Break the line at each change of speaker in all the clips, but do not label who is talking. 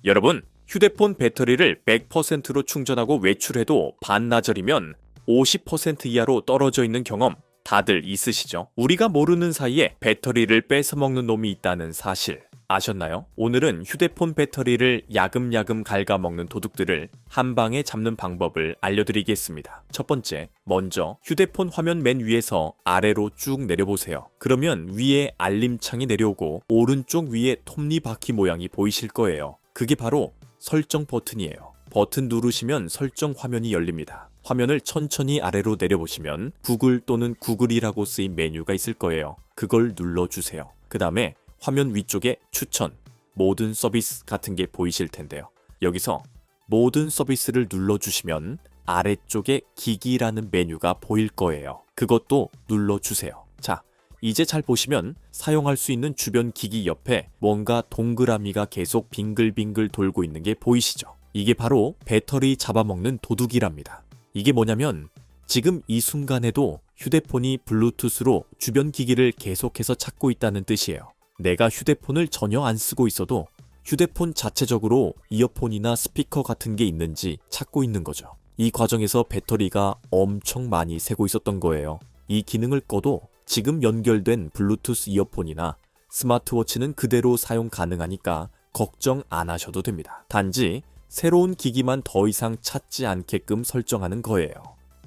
여러분, 휴대폰 배터리를 100%로 충전하고 외출해도 반나절이면 50% 이하로 떨어져 있는 경험 다들 있으시죠? 우리가 모르는 사이에 배터리를 뺏어먹는 놈이 있다는 사실 아셨나요? 오늘은 휴대폰 배터리를 야금야금 갉아먹는 도둑들을 한 방에 잡는 방법을 알려드리겠습니다. 첫 번째, 먼저 휴대폰 화면 맨 위에서 아래로 쭉 내려보세요. 그러면 위에 알림창이 내려오고 오른쪽 위에 톱니바퀴 모양이 보이실 거예요. 그게 바로 설정 버튼이에요. 버튼 누르시면 설정 화면이 열립니다. 화면을 천천히 아래로 내려보시면 구글 또는 구글이라고 쓰인 메뉴가 있을 거예요. 그걸 눌러주세요. 그 다음에 화면 위쪽에 추천, 모든 서비스 같은 게 보이실 텐데요. 여기서 모든 서비스를 눌러주시면 아래쪽에 기기라는 메뉴가 보일 거예요. 그것도 눌러주세요. 자, 이제 잘 보시면 사용할 수 있는 주변 기기 옆에 뭔가 동그라미가 계속 빙글빙글 돌고 있는 게 보이시죠? 이게 바로 배터리 잡아먹는 도둑이랍니다. 이게 뭐냐면 지금 이 순간에도 휴대폰이 블루투스로 주변 기기를 계속해서 찾고 있다는 뜻이에요. 내가 휴대폰을 전혀 안 쓰고 있어도 휴대폰 자체적으로 이어폰이나 스피커 같은 게 있는지 찾고 있는 거죠. 이 과정에서 배터리가 엄청 많이 새고 있었던 거예요. 이 기능을 꺼도 지금 연결된 블루투스 이어폰이나 스마트워치는 그대로 사용 가능하니까 걱정 안 하셔도 됩니다. 단지 새로운 기기만 더 이상 찾지 않게끔 설정하는 거예요.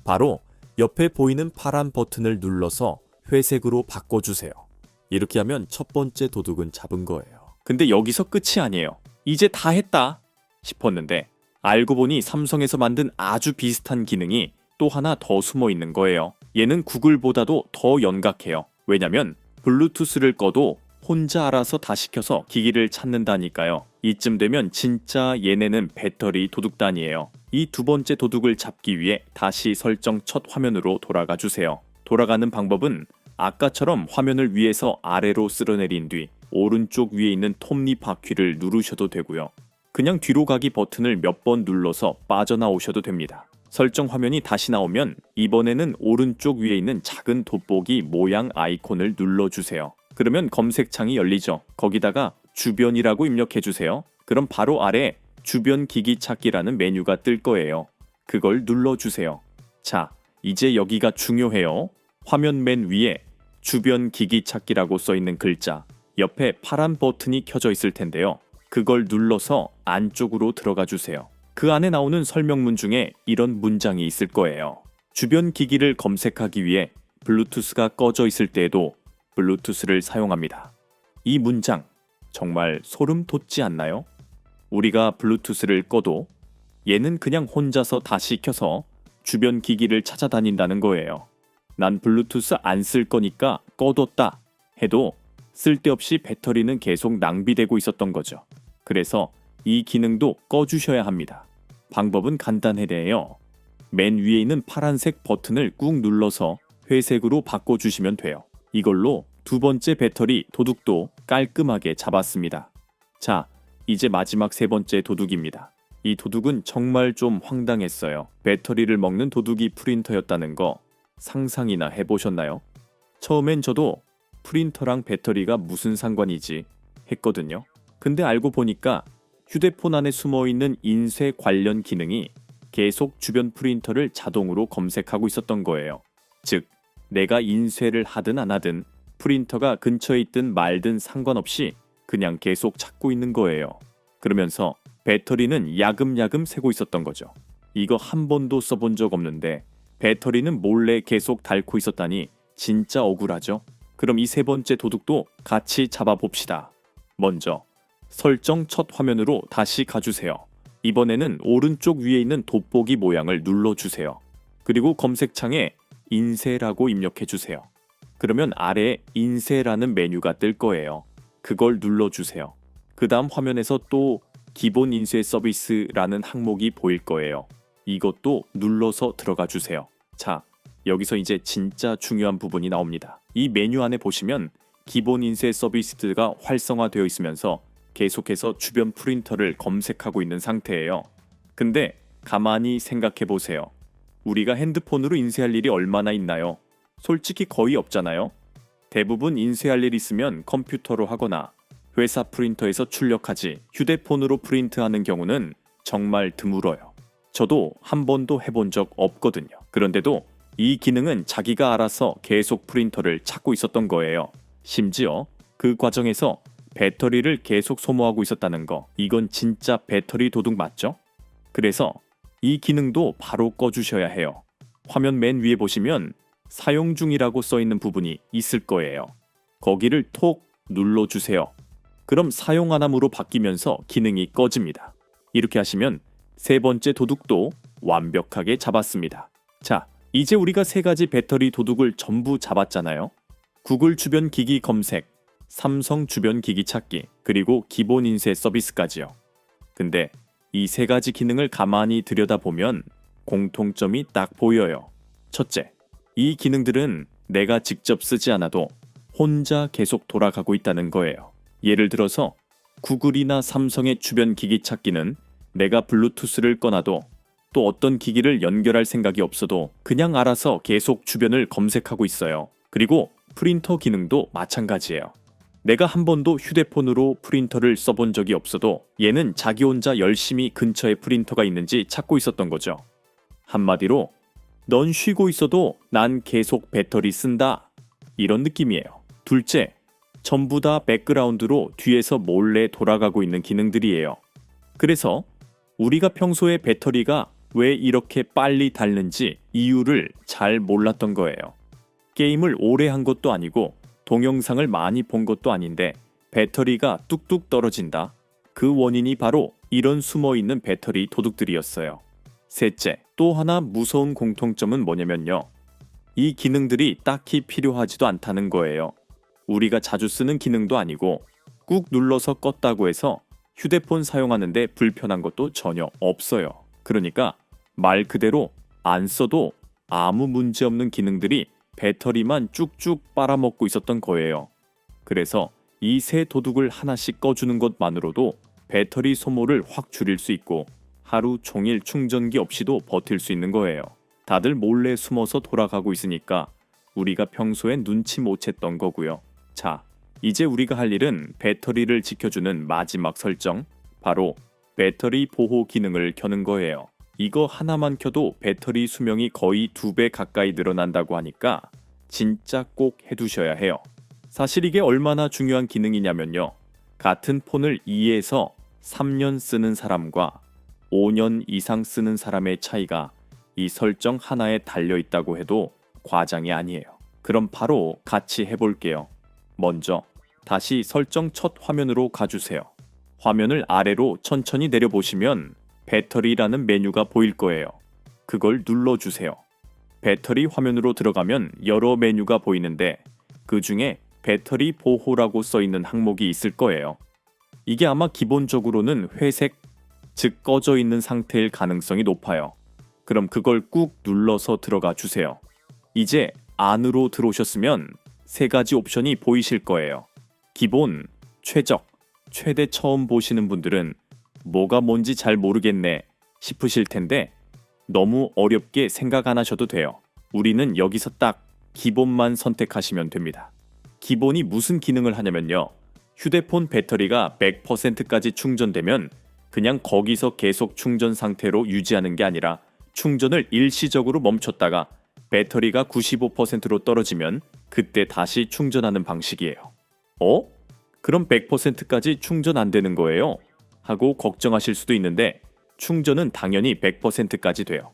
바로 옆에 보이는 파란 버튼을 눌러서 회색으로 바꿔주세요. 이렇게 하면 첫 번째 도둑은 잡은 거예요. 근데 여기서 끝이 아니에요. 이제 다 했다 싶었는데 알고 보니 삼성에서 만든 아주 비슷한 기능이 또 하나 더 숨어 있는 거예요. 얘는 구글보다도 더 연각해요. 왜냐면 블루투스를 꺼도 혼자 알아서 다 시켜서 기기를 찾는다니까요. 이쯤 되면 진짜 얘네는 배터리 도둑단이에요. 이 두 번째 도둑을 잡기 위해 다시 설정 첫 화면으로 돌아가 주세요. 돌아가는 방법은 아까처럼 화면을 위에서 아래로 쓸어내린 뒤 오른쪽 위에 있는 톱니바퀴를 누르셔도 되고요. 그냥 뒤로 가기 버튼을 몇 번 눌러서 빠져나오셔도 됩니다. 설정 화면이 다시 나오면 이번에는 오른쪽 위에 있는 작은 돋보기 모양 아이콘을 눌러주세요. 그러면 검색창이 열리죠. 거기다가 주변이라고 입력해주세요. 그럼 바로 아래 주변 기기 찾기라는 메뉴가 뜰 거예요. 그걸 눌러주세요. 자, 이제 여기가 중요해요. 화면 맨 위에 주변 기기 찾기라고 써있는 글자, 옆에 파란 버튼이 켜져 있을 텐데요. 그걸 눌러서 안쪽으로 들어가 주세요. 그 안에 나오는 설명문 중에 이런 문장이 있을 거예요. 주변 기기를 검색하기 위해 블루투스가 꺼져 있을 때에도 블루투스를 사용합니다. 이 문장 정말 소름 돋지 않나요? 우리가 블루투스를 꺼도 얘는 그냥 혼자서 다 시켜서 주변 기기를 찾아다닌다는 거예요. 난 블루투스 안 쓸 거니까 꺼뒀다 해도 쓸데없이 배터리는 계속 낭비되고 있었던 거죠. 그래서 이 기능도 꺼주셔야 합니다. 방법은 간단해요. 맨 위에 있는 파란색 버튼을 꾹 눌러서 회색으로 바꿔주시면 돼요. 이걸로 두 번째 배터리 도둑도 깔끔하게 잡았습니다. 자, 이제 마지막 세 번째 도둑입니다. 이 도둑은 정말 좀 황당했어요. 배터리를 먹는 도둑이 프린터였다는 거 상상이나 해보셨나요? 처음엔 저도 프린터랑 배터리가 무슨 상관이지 했거든요. 근데 알고 보니까 휴대폰 안에 숨어있는 인쇄 관련 기능이 계속 주변 프린터를 자동으로 검색하고 있었던 거예요. 즉, 내가 인쇄를 하든 안 하든 프린터가 근처에 있든 말든 상관없이 그냥 계속 찾고 있는 거예요. 그러면서 배터리는 야금야금 새고 있었던 거죠. 이거 한 번도 써본 적 없는데 배터리는 몰래 계속 닳고 있었다니 진짜 억울하죠? 그럼 이 세 번째 도둑도 같이 잡아봅시다. 먼저 설정 첫 화면으로 다시 가주세요. 이번에는 오른쪽 위에 있는 돋보기 모양을 눌러주세요. 그리고 검색창에 인쇄라고 입력해주세요. 그러면 아래에 인쇄라는 메뉴가 뜰 거예요. 그걸 눌러주세요. 그 다음 화면에서 또 기본 인쇄 서비스라는 항목이 보일 거예요. 이것도 눌러서 들어가 주세요. 자, 여기서 이제 진짜 중요한 부분이 나옵니다. 이 메뉴 안에 보시면 기본 인쇄 서비스가 활성화되어 있으면서 계속해서 주변 프린터를 검색하고 있는 상태예요. 근데 가만히 생각해 보세요. 우리가 핸드폰으로 인쇄할 일이 얼마나 있나요? 솔직히 거의 없잖아요. 대부분 인쇄할 일 있으면 컴퓨터로 하거나 회사 프린터에서 출력하지 휴대폰으로 프린트하는 경우는 정말 드물어요. 저도 한 번도 해본 적 없거든요. 그런데도 이 기능은 자기가 알아서 계속 프린터를 찾고 있었던 거예요. 심지어 그 과정에서 배터리를 계속 소모하고 있었다는 거, 이건 진짜 배터리 도둑 맞죠? 그래서 이 기능도 바로 꺼주셔야 해요. 화면 맨 위에 보시면 사용 중이라고 써있는 부분이 있을 거예요. 거기를 톡 눌러주세요. 그럼 사용 안함으로 바뀌면서 기능이 꺼집니다. 이렇게 하시면 세 번째 도둑도 완벽하게 잡았습니다. 자, 이제 우리가 세 가지 배터리 도둑을 전부 잡았잖아요. 구글 주변 기기 검색, 삼성 주변 기기 찾기, 그리고 기본 인쇄 서비스까지요. 근데 이 세 가지 기능을 가만히 들여다보면 공통점이 딱 보여요. 첫째, 이 기능들은 내가 직접 쓰지 않아도 혼자 계속 돌아가고 있다는 거예요. 예를 들어서 구글이나 삼성의 주변 기기 찾기는 내가 블루투스를 꺼놔도 또 어떤 기기를 연결할 생각이 없어도 그냥 알아서 계속 주변을 검색하고 있어요. 그리고 프린터 기능도 마찬가지예요. 내가 한 번도 휴대폰으로 프린터를 써본 적이 없어도 얘는 자기 혼자 열심히 근처에 프린터가 있는지 찾고 있었던 거죠. 한마디로 넌 쉬고 있어도 난 계속 배터리 쓴다, 이런 느낌이에요. 둘째, 전부 다 백그라운드로 뒤에서 몰래 돌아가고 있는 기능들이에요. 그래서 우리가 평소에 배터리가 왜 이렇게 빨리 닳는지 이유를 잘 몰랐던 거예요. 게임을 오래 한 것도 아니고 동영상을 많이 본 것도 아닌데 배터리가 뚝뚝 떨어진다. 그 원인이 바로 이런 숨어있는 배터리 도둑들이었어요. 셋째, 또 하나 무서운 공통점은 뭐냐면요. 이 기능들이 딱히 필요하지도 않다는 거예요. 우리가 자주 쓰는 기능도 아니고 꾹 눌러서 껐다고 해서 휴대폰 사용하는데 불편한 것도 전혀 없어요. 그러니까 말 그대로 안 써도 아무 문제 없는 기능들이 배터리만 쭉쭉 빨아먹고 있었던 거예요. 그래서 이 세 도둑을 하나씩 꺼주는 것만으로도 배터리 소모를 확 줄일 수 있고 하루 종일 충전기 없이도 버틸 수 있는 거예요. 다들 몰래 숨어서 돌아가고 있으니까 우리가 평소엔 눈치 못 챘던 거고요. 자, 이제 우리가 할 일은 배터리를 지켜주는 마지막 설정, 바로 배터리 보호 기능을 켜는 거예요. 이거 하나만 켜도 배터리 수명이 거의 2배 가까이 늘어난다고 하니까 진짜 꼭 해두셔야 해요. 사실 이게 얼마나 중요한 기능이냐면요. 같은 폰을 2에서 3년 쓰는 사람과 5년 이상 쓰는 사람의 차이가 이 설정 하나에 달려있다고 해도 과장이 아니에요. 그럼 바로 같이 해볼게요. 먼저 다시 설정 첫 화면으로 가주세요. 화면을 아래로 천천히 내려보시면 배터리라는 메뉴가 보일 거예요. 그걸 눌러주세요. 배터리 화면으로 들어가면 여러 메뉴가 보이는데 그 중에 배터리 보호라고 써있는 항목이 있을 거예요. 이게 아마 기본적으로는 회색, 즉 꺼져 있는 상태일 가능성이 높아요. 그럼 그걸 꾹 눌러서 들어가 주세요. 이제 안으로 들어오셨으면 세 가지 옵션이 보이실 거예요. 기본, 최적, 최대 처음 보시는 분들은 뭐가 뭔지 잘 모르겠네 싶으실 텐데 너무 어렵게 생각 안 하셔도 돼요. 우리는 여기서 딱 기본만 선택하시면 됩니다. 기본이 무슨 기능을 하냐면요. 휴대폰 배터리가 100%까지 충전되면 그냥 거기서 계속 충전 상태로 유지하는 게 아니라 충전을 일시적으로 멈췄다가 배터리가 95%로 떨어지면 그때 다시 충전하는 방식이에요. 그럼 100%까지 충전 안 되는 거예요? 하고 걱정하실 수도 있는데 충전은 당연히 100%까지 돼요.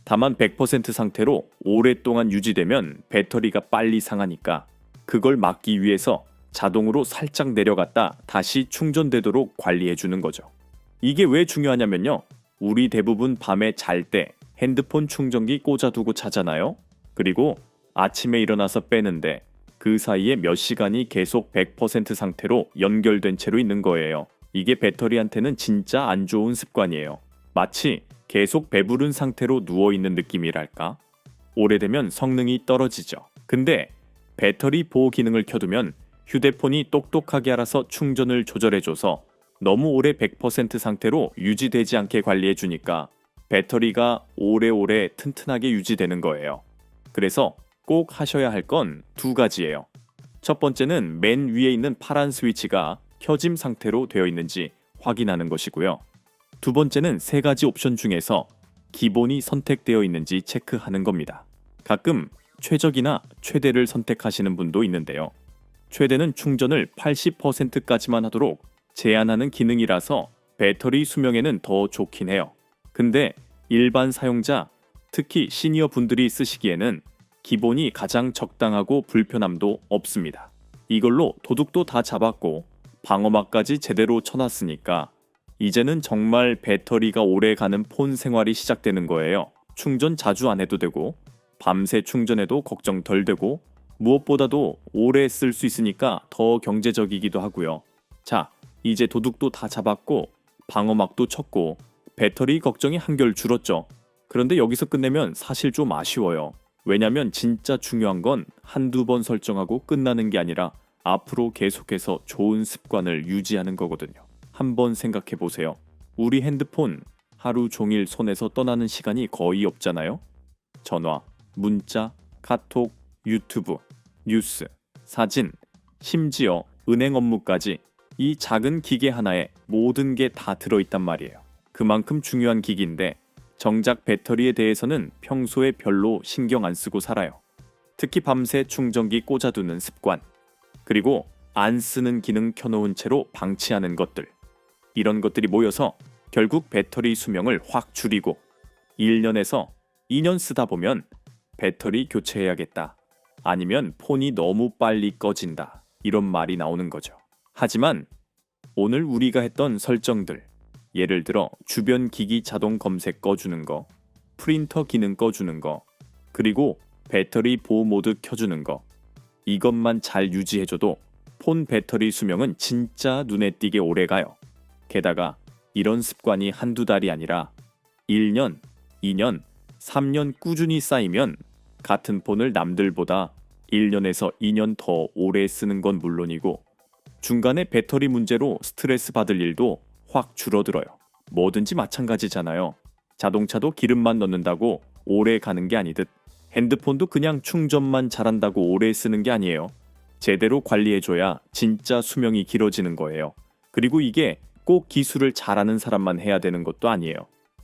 다만 100% 상태로 오랫동안 유지되면 배터리가 빨리 상하니까 그걸 막기 위해서 자동으로 살짝 내려갔다 다시 충전되도록 관리해 주는 거죠. 이게 왜 중요하냐면요. 우리 대부분 밤에 잘 때 핸드폰 충전기 꽂아두고 자잖아요. 그리고 아침에 일어나서 빼는데 그 사이에 몇 시간이 계속 100% 상태로 연결된 채로 있는 거예요. 이게 배터리한테는 진짜 안 좋은 습관이에요. 마치 계속 배부른 상태로 누워있는 느낌이랄까? 오래되면 성능이 떨어지죠. 근데 배터리 보호 기능을 켜두면 휴대폰이 똑똑하게 알아서 충전을 조절해줘서 너무 오래 100% 상태로 유지되지 않게 관리해주니까 배터리가 오래오래 튼튼하게 유지되는 거예요. 그래서 꼭 하셔야 할 건 두 가지예요. 첫 번째는 맨 위에 있는 파란 스위치가 켜짐 상태로 되어 있는지 확인하는 것이고요. 두 번째는 세 가지 옵션 중에서 기본이 선택되어 있는지 체크하는 겁니다. 가끔 최적이나 최대를 선택하시는 분도 있는데요. 최대는 충전을 80%까지만 하도록 제한하는 기능이라서 배터리 수명에는 더 좋긴 해요. 근데 일반 사용자, 특히 시니어 분들이 쓰시기에는 기본이 가장 적당하고 불편함도 없습니다. 이걸로 도둑도 다 잡았고 방어막까지 제대로 쳐놨으니까 이제는 정말 배터리가 오래 가는 폰 생활이 시작되는 거예요. 충전 자주 안 해도 되고 밤새 충전해도 걱정 덜 되고 무엇보다도 오래 쓸 수 있으니까 더 경제적이기도 하고요. 자, 이제 도둑도 다 잡았고 방어막도 쳤고 배터리 걱정이 한결 줄었죠. 그런데 여기서 끝내면 사실 좀 아쉬워요. 왜냐면 진짜 중요한 건 한두 번 설정하고 끝나는 게 아니라 앞으로 계속해서 좋은 습관을 유지하는 거거든요. 한번 생각해 보세요. 우리 핸드폰 하루 종일 손에서 떠나는 시간이 거의 없잖아요. 전화, 문자, 카톡, 유튜브, 뉴스, 사진, 심지어 은행 업무까지 이 작은 기계 하나에 모든 게 다 들어있단 말이에요. 그만큼 중요한 기기인데 정작 배터리에 대해서는 평소에 별로 신경 안 쓰고 살아요. 특히 밤새 충전기 꽂아두는 습관, 그리고 안 쓰는 기능 켜놓은 채로 방치하는 것들, 이런 것들이 모여서 결국 배터리 수명을 확 줄이고 1년에서 2년 쓰다 보면 배터리 교체해야겠다, 아니면 폰이 너무 빨리 꺼진다, 이런 말이 나오는 거죠. 하지만 오늘 우리가 했던 설정들, 예를 들어 주변 기기 자동 검색 꺼주는 거, 프린터 기능 꺼주는 거, 그리고 배터리 보호 모드 켜주는 거, 이것만 잘 유지해줘도 폰 배터리 수명은 진짜 눈에 띄게 오래가요. 게다가 이런 습관이 한두 달이 아니라 1년, 2년, 3년 꾸준히 쌓이면 같은 폰을 남들보다 1년에서 2년 더 오래 쓰는 건 물론이고 중간에 배터리 문제로 스트레스 받을 일도 확 줄어들어요. 뭐든지 마찬가지잖아요. 자동차도 기름만 넣는다고 오래 가는 게 아니듯 핸드폰도 그냥 충전만 잘한다고 오래 쓰는 게 아니에요. 제대로 관리해줘야 진짜 수명이 길어지는 거예요. 그리고 이게 꼭 기술을 잘하는 사람만 해야 되는 것도 아니에요.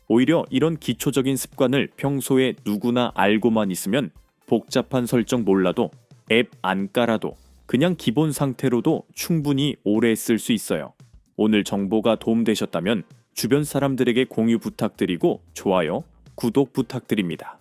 오히려 이런 기초적인 습관을 평소에 누구나 알고만 있으면 복잡한 설정 몰라도 앱 안 깔아도 그냥 기본 상태로도 충분히 오래 쓸 수 있어요. 오늘 정보가 도움되셨다면 주변 사람들에게 공유 부탁드리고 좋아요, 구독 부탁드립니다.